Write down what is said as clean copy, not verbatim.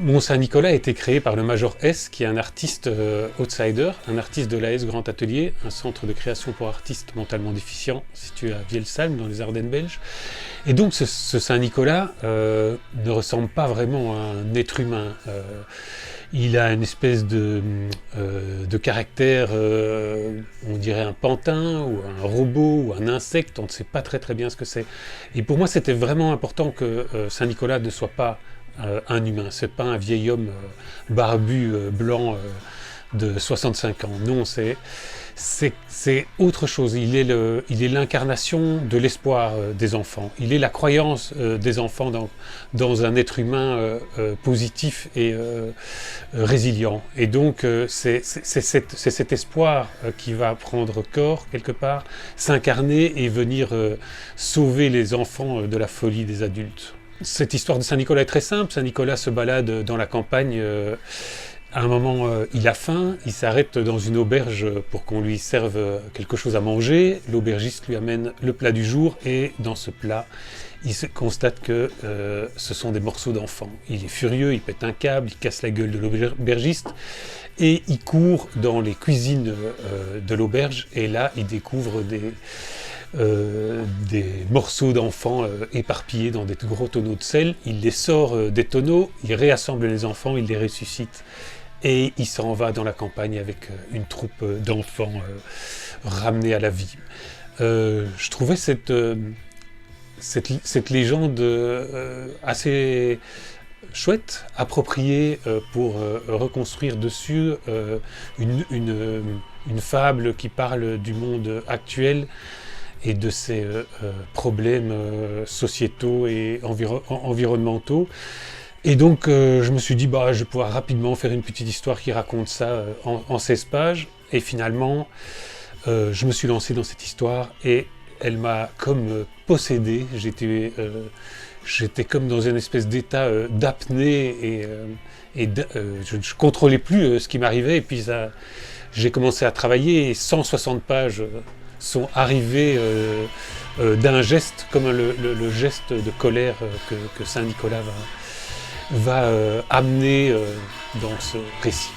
Mont Saint-Nicolas a été créé par le Major S, qui est un artiste outsider, un artiste de l'AS Grand Atelier, un centre de création pour artistes mentalement déficients situé à Vielsalm, dans les Ardennes belges. Et donc ce Saint-Nicolas ne ressemble pas vraiment à un être humain. Il a une espèce de caractère, on dirait un pantin, ou un robot, ou un insecte, on ne sait pas très bien ce que c'est. Et pour moi, c'était vraiment important que Saint-Nicolas ne soit pas un humain, c'est pas un vieil homme barbu, blanc, de 65 ans. Non, c'est autre chose. Il est l'incarnation de l'espoir des enfants. Il est la croyance des enfants dans un être humain positif et résilient. Et donc, c'est cet espoir qui va prendre corps, quelque part, s'incarner et venir sauver les enfants de la folie des adultes. Cette histoire de Saint-Nicolas est très simple. Saint-Nicolas se balade dans la campagne. À un moment, il a faim, il s'arrête dans une auberge pour qu'on lui serve quelque chose à manger. L'aubergiste lui amène le plat du jour et dans ce plat, il constate que ce sont des morceaux d'enfants. Il est furieux, il pète un câble, il casse la gueule de l'aubergiste et il court dans les cuisines de l'auberge et là, il découvre des morceaux d'enfants éparpillés dans des gros tonneaux de sel. Il les sort des tonneaux, il réassemble les enfants, il les ressuscite et il s'en va dans la campagne avec une troupe d'enfants ramenés à la vie. Je trouvais cette légende assez chouette, appropriée pour reconstruire dessus une fable qui parle du monde actuel et de ses problèmes sociétaux et environnementaux. Et donc je me suis dit, je vais pouvoir rapidement faire une petite histoire qui raconte ça en 16 pages. Et finalement, je me suis lancé dans cette histoire et elle m'a comme possédé. J'étais comme dans une espèce d'état d'apnée et je ne contrôlais plus ce qui m'arrivait. Et puis j'ai commencé à travailler et 160 pages sont arrivées d'un geste, comme le geste de colère que Saint-Nicolas va amener dans ce récit.